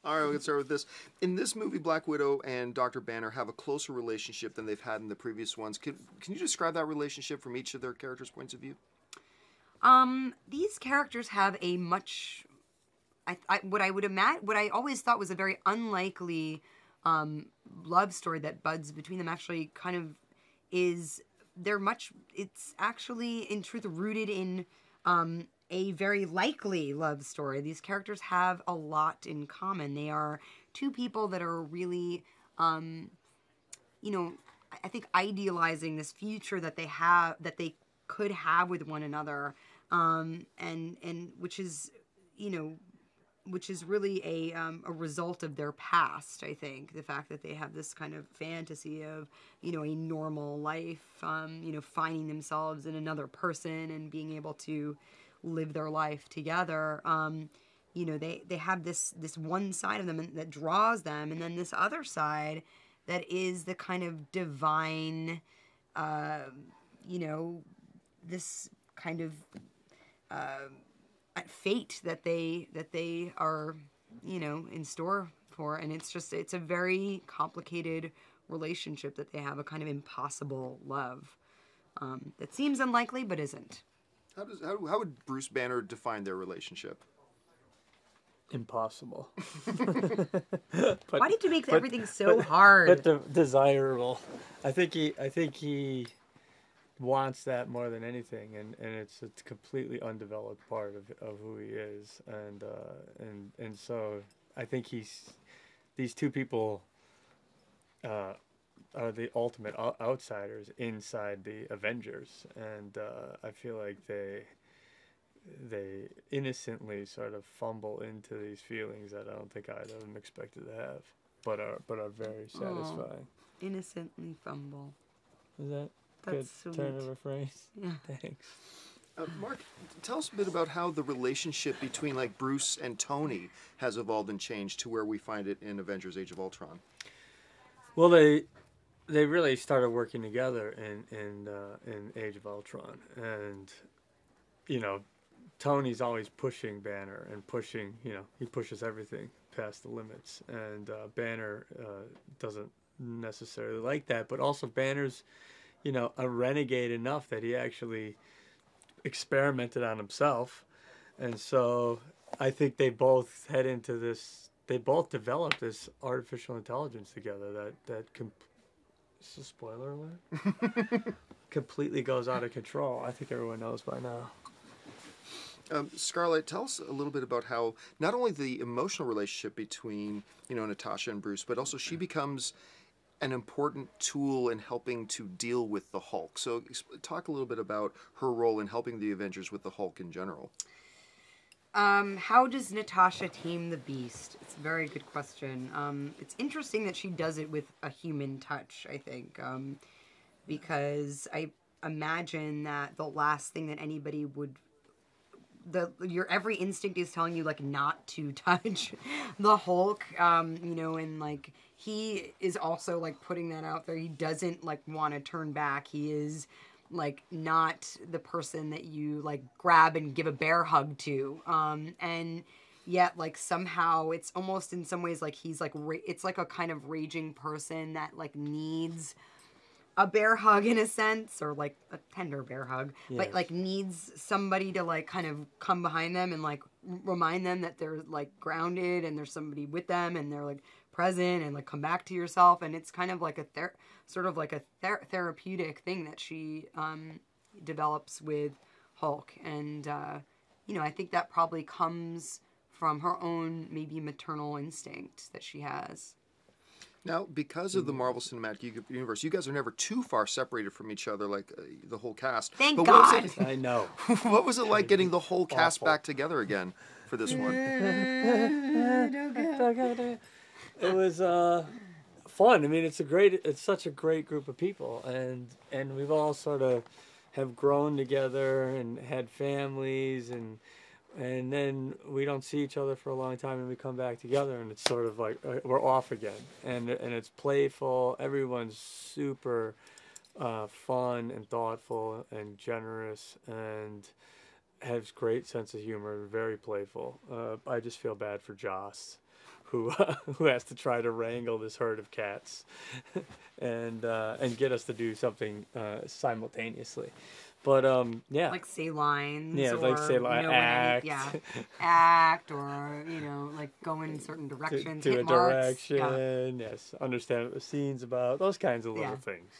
All right, we'll get started with this. In this movie, Black Widow and Dr. Banner have a closer relationship than they've had in the previous ones. Can you describe that relationship from each of their characters' points of view? These characters have a much, what I always thought was a very unlikely love story that buds between them actually kind of is, it's actually in truth rooted in a very likely love story. These characters have a lot in common. They are two people that are really, I think idealizing this future that they could have with one another, and which is, which is really a result of their past. I think the fact that they have this kind of fantasy of, a normal life, finding themselves in another person and being able to live their life together. They have this one side of them that draws them, and then this other side that is the kind of divine, this kind of fate that they are, in store for. And it's a very complicated relationship that they have, a kind of impossible love that seems unlikely but isn't. How would Bruce Banner define their relationship? Impossible. Why did you make everything so hard? But desirable. I think he wants that more than anything, and it's a completely undeveloped part of who he is, and so I think these two people are the ultimate outsiders inside the Avengers, and I feel like they innocently sort of fumble into these feelings that I don't think either of them expected to have, but are very satisfying. Innocently fumble. Is that That's good sweet. turn of a phrase? Yeah. Thanks. Mark, tell us a bit about how the relationship between like Bruce and Tony has evolved and changed to where we find it in Avengers: Age of Ultron. Well, they really started working together in Age of Ultron, and Tony's always pushing Banner and pushing, he pushes everything past the limits, and Banner doesn't necessarily like that, but also Banner's a renegade enough that he actually experimented on himself, and so I think they both head into this. They both developed this artificial intelligence together that is this a spoiler alert? Completely goes out of control. I think everyone knows by now. Scarlett, tell us a little bit about how not only the emotional relationship between Natasha and Bruce, but also she becomes an important tool in helping to deal with the Hulk. So talk a little bit about her role in helping the Avengers with the Hulk in general. How does Natasha tame the Beast? It's a very good question. It's interesting that she does it with a human touch, I think, because I imagine that the last thing that anybody would... your every instinct is telling you, like, not to touch the Hulk, and, like, he is also, like, putting that out there. He doesn't, like, want to turn back. He is, like, not the person that you, like, grab and give a bear hug to, and yet, like, somehow it's almost in some ways like he's, like, it's like a kind of raging person that, like, needs a bear hug in a sense, or like a tender bear hug, yes, but like needs somebody to like kind of come behind them and like remind them that they're like grounded and there's somebody with them and they're like present and like come back to yourself. And it's kind of like a therapeutic thing that she develops with Hulk. And I think that probably comes from her own maybe maternal instinct that she has. Now, because of the Marvel Cinematic Universe, you guys are never too far separated from each other, like the whole cast. Thank God. I know. What was it like getting the whole cast back together again for this one? It was fun. I mean, it's such a great group of people, and we've all sort of have grown together and had families, and then we don't see each other for a long time, and we come back together, and it's sort of like we're off again, and it's playful. Everyone's super fun and thoughtful and generous, and has great sense of humor, very playful. I just feel bad for Joss. who has to try to wrangle this herd of cats, and get us to do something simultaneously. But yeah, Like say lines. Yeah, or, like say act. act. Act, or like go in certain directions. to hit a marks. direction. Yeah. Yes, understand what the scene's about. Those kinds of little Yeah. things.